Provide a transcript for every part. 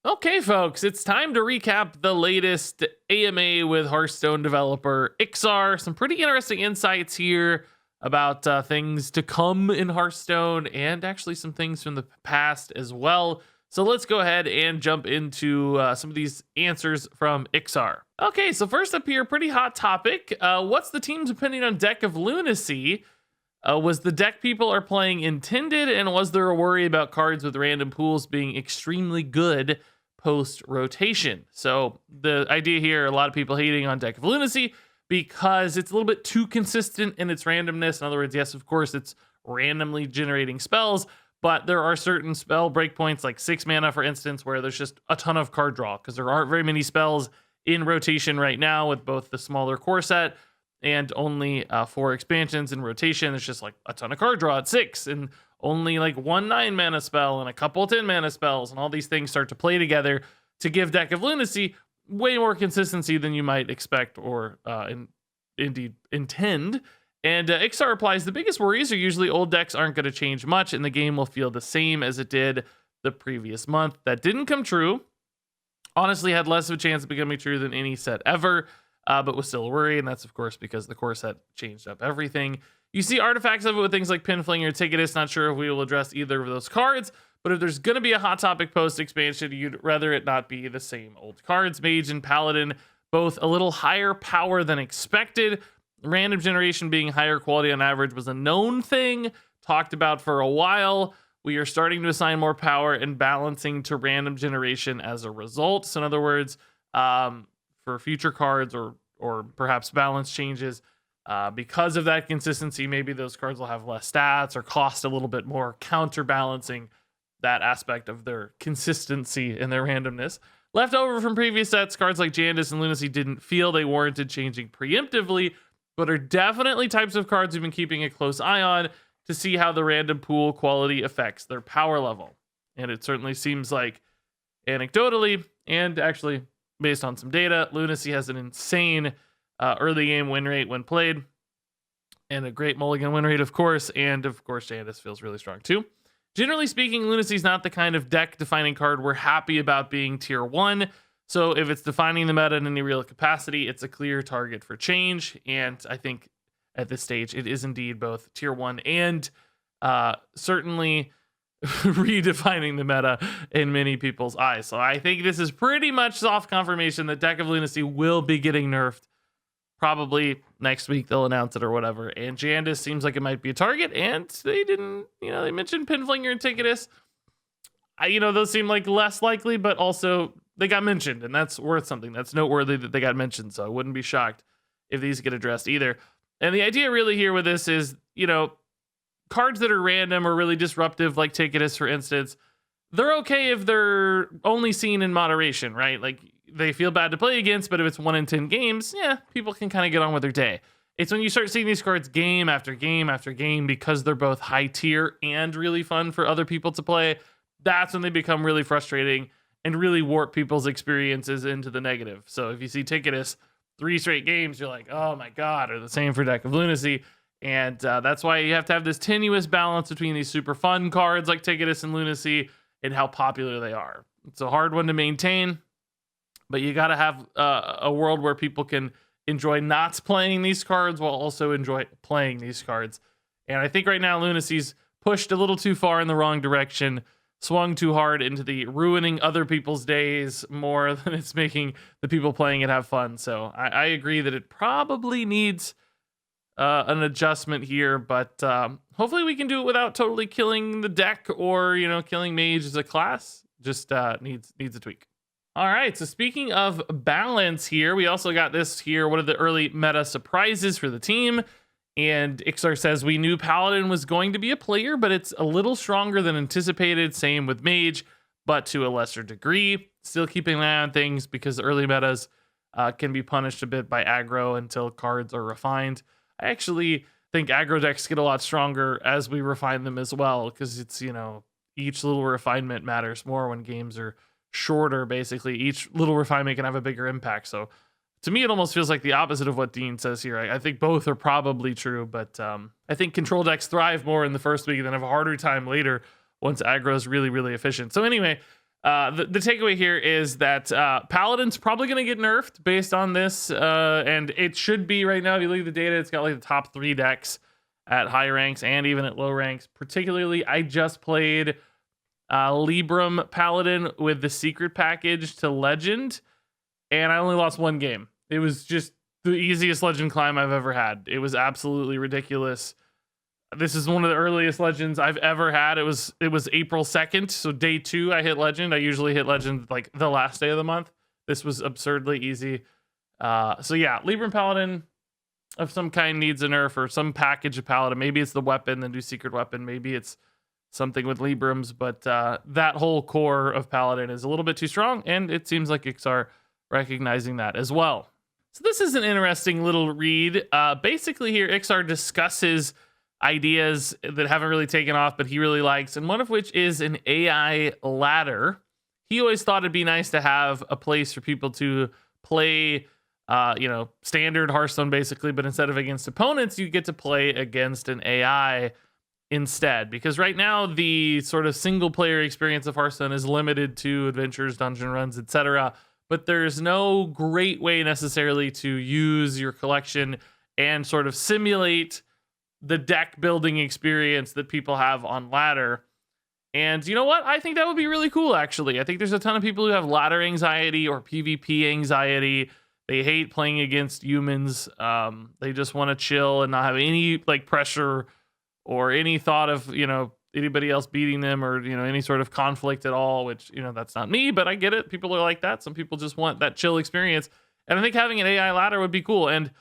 Okay, folks, it's time to recap the latest AMA with Hearthstone developer Iksar. Some pretty interesting insights here about things to come in Hearthstone and actually some things from the past as well. So let's go ahead and jump into some of these answers from Iksar. Okay, so first up here, pretty hot topic. What's the team's opinion on deck of Lunacy? Was the deck people are playing intended, and was there a worry about cards with random pools being extremely good post rotation? So the idea here, a lot of people hating on deck of Lunacy because it's a little bit too consistent in its randomness. In other words, yes, of course, it's randomly generating spells, but there are certain spell breakpoints like 6 mana, for instance, where there's just a ton of card draw because there aren't very many spells in rotation right now with both the smaller core set and only 4 expansions in rotation. It's just like a ton of card draw at 6 and only like 1 9 mana spell and a couple 10 mana spells, and all these things start to play together to give deck of Lunacy way more consistency than you might expect or indeed intend. And Iksar replies, the biggest worries are usually old decks aren't going to change much and the game will feel the same as it did the previous month. That didn't come true. Honestly, had less of a chance of becoming true than any set ever. But was still a worry, and that's, of course, because the core set changed up everything. You see artifacts of it with things like Pinflinger, Ticketus. Not sure if we will address either of those cards, but if there's going to be a hot topic post-expansion, you'd rather it not be the same old cards. Mage and Paladin, both a little higher power than expected. Random generation being higher quality on average was a known thing, talked about for a while. We are starting to assign more power and balancing to random generation as a result. So in other words, for future cards or perhaps balance changes, because of that consistency, maybe those cards will have less stats or cost a little bit more, counterbalancing that aspect of their consistency and their randomness. Left over from previous sets, cards like Jandis and Lunacy didn't feel they warranted changing preemptively, but are definitely types of cards we've been keeping a close eye on to see how the random pool quality affects their power level. And it certainly seems like, anecdotally and actually based on some data, Lunacy has an insane early game win rate when played, and a great mulligan win rate, of course. And of course, Jandis feels really strong too. Generally speaking, Lunacy's not the kind of deck-defining card we're happy about being tier 1. So if it's defining the meta in any real capacity, it's a clear target for change. And I think at this stage, it is indeed both tier 1 and certainly redefining the meta in many people's eyes. So I think this is pretty much soft confirmation that deck of Lunacy will be getting nerfed. Probably next week they'll announce it or whatever. And Jandis seems like it might be a target, and they didn't, they mentioned Pinflinger and Ticketus. Those seem like less likely, but also they got mentioned, and that's worth something. That's noteworthy that they got mentioned, so I wouldn't be shocked if these get addressed either. And the idea really here with this is, cards that are random or really disruptive, like Ticketus, for instance, they're okay if they're only seen in moderation, right? Like, they feel bad to play against, but if it's 1 in 10 games, yeah, people can kind of get on with their day. It's when you start seeing these cards game after game after game because they're both high tier and really fun for other people to play, that's when they become really frustrating and really warp people's experiences into the negative. So if you see Ticketus 3 straight games, you're like, oh my god, or the same for deck of Lunacy. And that's why you have to have this tenuous balance between these super fun cards like Ticketus and Lunacy and how popular they are. It's a hard one to maintain, but you got to have a world where people can enjoy not playing these cards while also enjoy playing these cards. And I think right now Lunacy's pushed a little too far in the wrong direction, swung too hard into the ruining other people's days more than it's making the people playing it have fun. So I agree that it probably needs an adjustment here, but hopefully we can do it without totally killing the deck or, killing Mage as a class. Just needs a tweak. All right, so speaking of balance here, we also got this here. What are the early meta surprises for the team? And Iksar says, we knew Paladin was going to be a player, but it's a little stronger than anticipated. Same with Mage, but to a lesser degree. Still keeping an eye on things because early metas can be punished a bit by aggro until cards are refined. I actually think aggro decks get a lot stronger as we refine them as well, because it's, each little refinement matters more when games are shorter. Basically, each little refinement can have a bigger impact. So to me, it almost feels like the opposite of what Dean says here. I think both are probably true, but I think control decks thrive more in the first week and then have a harder time later once aggro is really, really efficient. So anyway, The takeaway here is that Paladin's probably going to get nerfed based on this, and it should be right now. If you look at the data, it's got like the top 3 decks at high ranks and even at low ranks. Particularly, I just played Libram Paladin with the secret package to Legend, and I only lost 1 game. It was just the easiest Legend climb I've ever had. It was absolutely ridiculous. This is one of the earliest Legends I've ever had. It was April 2nd, so day 2 I hit Legend. I usually hit Legend like the last day of the month. This was absurdly easy. So yeah, Libram Paladin of some kind needs a nerf, or some package of Paladin. Maybe it's the weapon, then do secret weapon. Maybe it's something with Librams, but that whole core of Paladin is a little bit too strong, and it seems like Iksar recognizing that as well. So this is an interesting little read. Basically here, Iksar discusses ideas that haven't really taken off, but he really likes, and one of which is an AI ladder. He always thought it'd be nice to have a place for people to play, standard Hearthstone basically, but instead of against opponents, you get to play against an AI instead. Because right now, the sort of single player experience of Hearthstone is limited to adventures, dungeon runs, etc. But there's no great way necessarily to use your collection and sort of simulate the deck building experience that people have on ladder. And you know what? I think that would be really cool, actually. I think there's a ton of people who have ladder anxiety or PvP anxiety. They hate playing against humans. They just want to chill and not have any like pressure or any thought of, anybody else beating them, or, any sort of conflict at all, which, that's not me, but I get it. People are like that. Some people just want that chill experience. And I think having an AI ladder would be cool. And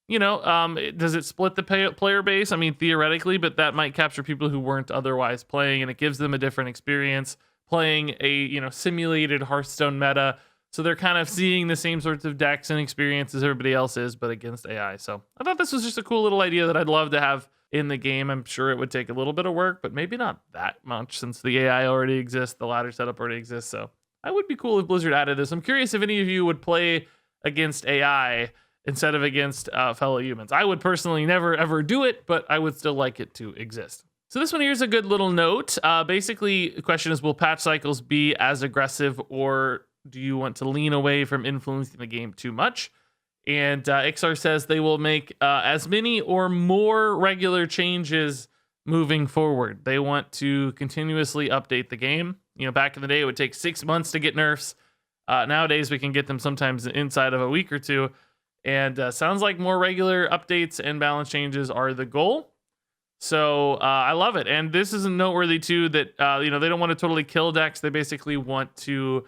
does it split the player base? I mean, theoretically, but that might capture people who weren't otherwise playing, and it gives them a different experience playing a, simulated Hearthstone meta. So they're kind of seeing the same sorts of decks and experiences everybody else is, but against AI. So I thought this was just a cool little idea that I'd love to have in the game. I'm sure it would take a little bit of work, but maybe not that much since the AI already exists, the ladder setup already exists. So that would be cool if Blizzard added this. I'm curious if any of you would play against AI instead of against fellow humans. I would personally never ever do it, but I would still like it to exist. So this one here is a good little note. Basically, the question is, will patch cycles be as aggressive, or do you want to lean away from influencing the game too much? And Iksar says they will make as many or more regular changes moving forward. They want to continuously update the game. Back in the day, it would take 6 months to get nerfs. Nowadays, we can get them sometimes inside of a week or two. And sounds like more regular updates and balance changes are the goal. So I love it. And this is noteworthy too that, they don't want to totally kill decks. They basically want to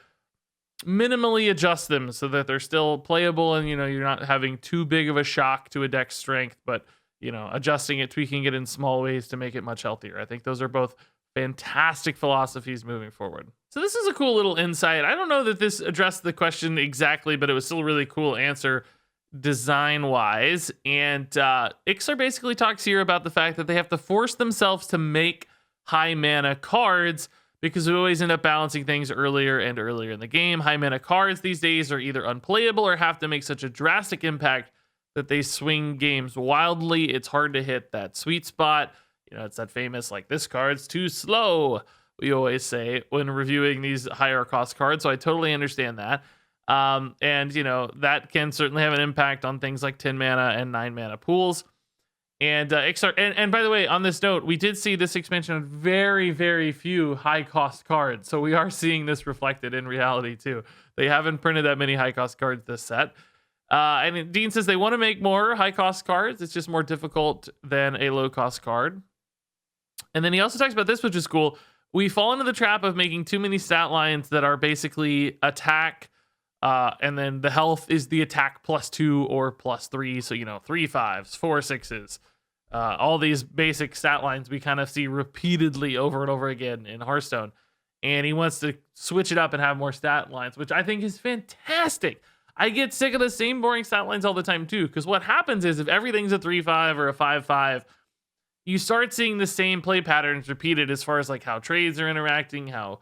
minimally adjust them so that they're still playable, and, you're not having too big of a shock to a deck's strength, but, adjusting it, tweaking it in small ways to make it much healthier. I think those are both fantastic philosophies moving forward. So this is a cool little insight. I don't know that this addressed the question exactly, but it was still a really cool answer design-wise. And Iksar basically talks here about the fact that they have to force themselves to make high mana cards because we always end up balancing things earlier and earlier in the game. High mana cards these days are either unplayable or have to make such a drastic impact that they swing games wildly. It's hard to hit that sweet spot. It's that famous, like, this card's too slow, we always say when reviewing these higher cost cards. So I totally understand that. And that can certainly have an impact on things like 10 mana and 9 mana pools. And Iksar, and by the way, on this note, we did see this expansion on very, very few high cost cards. So we are seeing this reflected in reality too. They haven't printed that many high cost cards this set. And Dean says they want to make more high cost cards. It's just more difficult than a low cost card. And then he also talks about this, which is cool. We fall into the trap of making too many stat lines that are basically attack, and then the health is the attack +2 or +3. So, 3 5s, 4 6s, all these basic stat lines we kind of see repeatedly over and over again in Hearthstone. And he wants to switch it up and have more stat lines, which I think is fantastic. I get sick of the same boring stat lines all the time too, because what happens is if everything's a 3-5 or a 5-5, you start seeing the same play patterns repeated as far as like how trades are interacting, how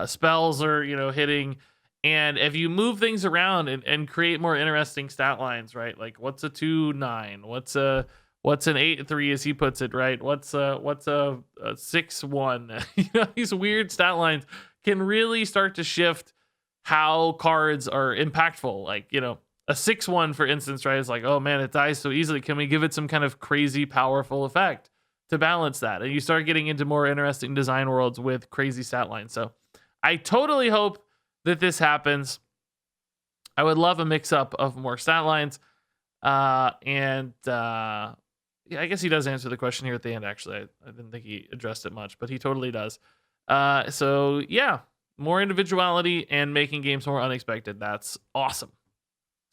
spells are, hitting. And if you move things around and create more interesting stat lines, right? Like what's a 2-9? What's an 8-3 as he puts it, right? What's a 6-1? These weird stat lines can really start to shift how cards are impactful. Like, you know, a 6/1, for instance, right? It's like, oh man, it dies so easily. Can we give it some kind of crazy powerful effect to balance that? And you start getting into more interesting design worlds with crazy stat lines. So I totally hope that this happens. I would love a mix up of more stat lines. Yeah, I guess he does answer the question here at the end, actually. I didn't think he addressed it much, but he totally does. So yeah, more individuality and making games more unexpected. That's awesome.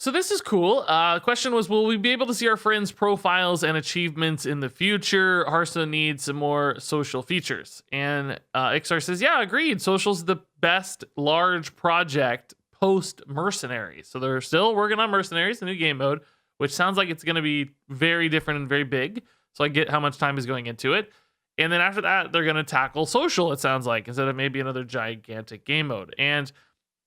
So this is cool. The question was, will we be able to see our friends' profiles and achievements in the future? Hearthstone needs some more social features. And Iksar says, yeah, agreed. Social's the best large project post Mercenaries. So they're still working on Mercenaries, the new game mode, which sounds like it's going to be very different and very big. So I get how much time is going into it. And then after that, they're going to tackle social, it sounds like, instead of maybe another gigantic game mode. And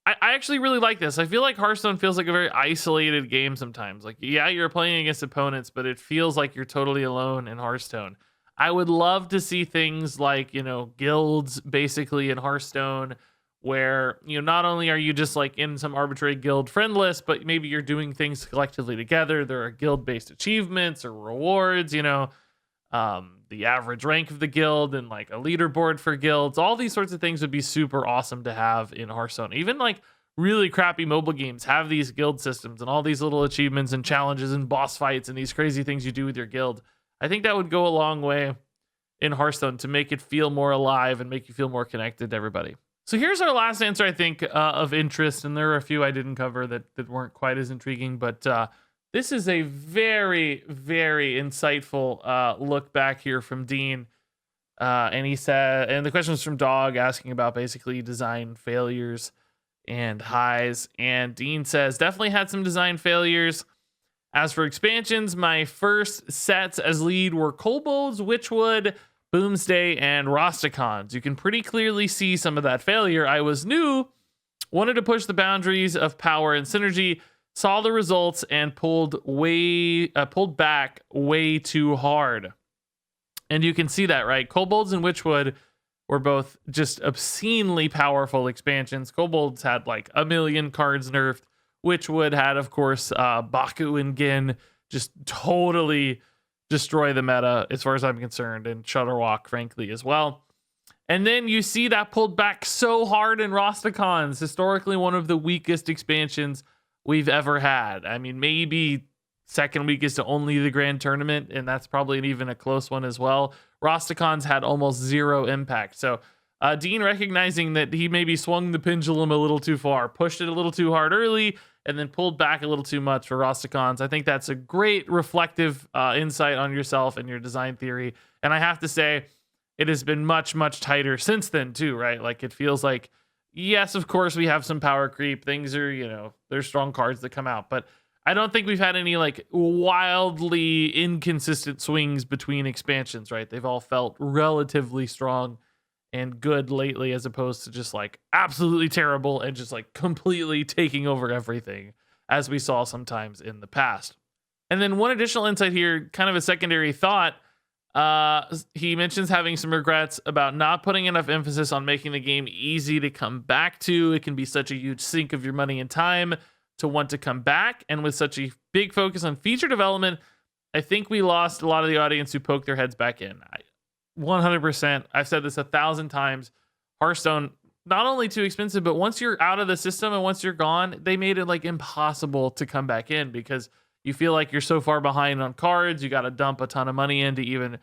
I actually really like this. I feel like Hearthstone feels like a very isolated game sometimes. Like, yeah, you're playing against opponents, but it feels like you're totally alone in Hearthstone. I would love to see things like, you know, guilds basically in Hearthstone, where, you know, not only are you just like in some arbitrary guild friend list, but maybe you're doing things collectively together. There are guild-based achievements or rewards, you know, the average rank of the guild and like a leaderboard for guilds. All these sorts of things would be super awesome to have in Hearthstone. Even like really crappy mobile games have these guild systems and all these little achievements and challenges and boss fights and these crazy things you do with your guild. I think that would go a long way in Hearthstone to make it feel more alive and make you feel more connected to everybody. So here's our last answer, I think, of interest, and there are a few I didn't cover that weren't quite as intriguing, but this is a very, very insightful look back here from Dean. And he said, and the question was from Dog, asking about basically design failures and highs. And Dean says, definitely had some design failures. As for expansions, my first sets as lead were Kobolds, Witchwood, Boomsday, and Rosticons. You can pretty clearly see some of that failure. I was new, wanted to push the boundaries of power and synergy, saw the results, and pulled back way too hard. And you can see that, right? Kobolds and Witchwood were both just obscenely powerful expansions. Kobolds had like 1 million cards nerfed. Witchwood had, of course, Baku and Gin just totally destroy the meta as far as I'm concerned, and Shutterwalk, frankly, as well. And then you see that pulled back so hard in Rosticons, historically one of the weakest expansions we've ever had. I mean, maybe second weakest to only the Grand Tournament, and that's probably even a close one as well. Rosticons had almost zero impact. So Dean, recognizing that he maybe swung the pendulum a little too far, pushed it a little too hard early, and then pulled back a little too much for Rosticons. I think that's a great reflective insight on yourself and your design theory. And I have to say, it has been much, much tighter since then too, right? Like, it feels like, yes, of course, we have some power creep. Things are, you know, there's strong cards that come out, but I don't think we've had any like wildly inconsistent swings between expansions, right? They've all felt relatively strong and good lately, as opposed to just like absolutely terrible and just like completely taking over everything, as we saw sometimes in the past. And then one additional insight here, kind of a secondary thought. He mentions having some regrets about not putting enough emphasis on making the game easy to come back to. It can be such a huge sink of your money and time to want to come back. And with such a big focus on feature development, I think we lost a lot of the audience who poked their heads back in. 100%. I've said this 1,000 times. Hearthstone, not only too expensive, but once you're out of the system and once you're gone, they made it like impossible to come back in, because you feel like you're so far behind on cards. You got to dump a ton of money in to even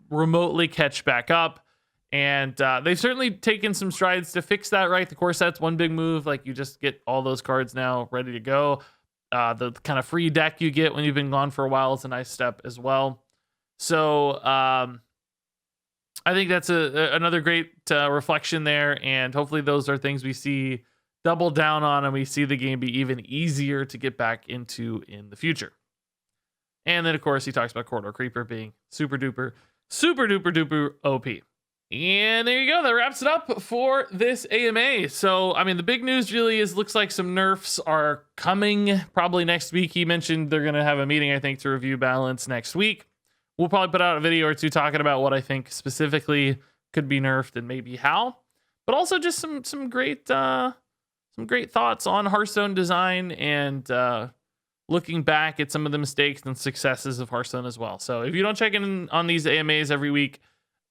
remotely catch back up. And they've certainly taken some strides to fix that, right? The core set's one big move. Like, you just get all those cards now ready to go. The kind of free deck you get when you've been gone for a while is a nice step as well. So I think that's another great reflection there. And hopefully those are things we see double down on, and we see the game be even easier to get back into in the future. And then, of course, he talks about Corridor Creeper being super duper OP. And there you go. That wraps it up for this AMA. So, I mean, the big news really is, looks like some nerfs are coming probably next week. He mentioned they're going to have a meeting, I think, to review balance next week. We'll probably put out a video or two talking about what I think specifically could be nerfed and maybe how. but also just some great thoughts on Hearthstone design and looking back at some of the mistakes and successes of Hearthstone as well. So if you don't check in on these AMAs every week,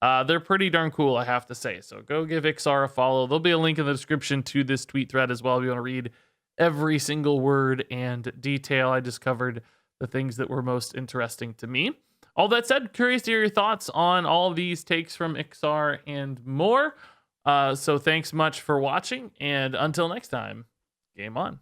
they're pretty darn cool, I have to say. So go give Iksar a follow. There'll be a link in the description to this tweet thread as well if you want to read every single word and detail. I just covered the things that were most interesting to me. All that said, curious to hear your thoughts on all these takes from Iksar and more. So thanks much for watching, and until next time, game on.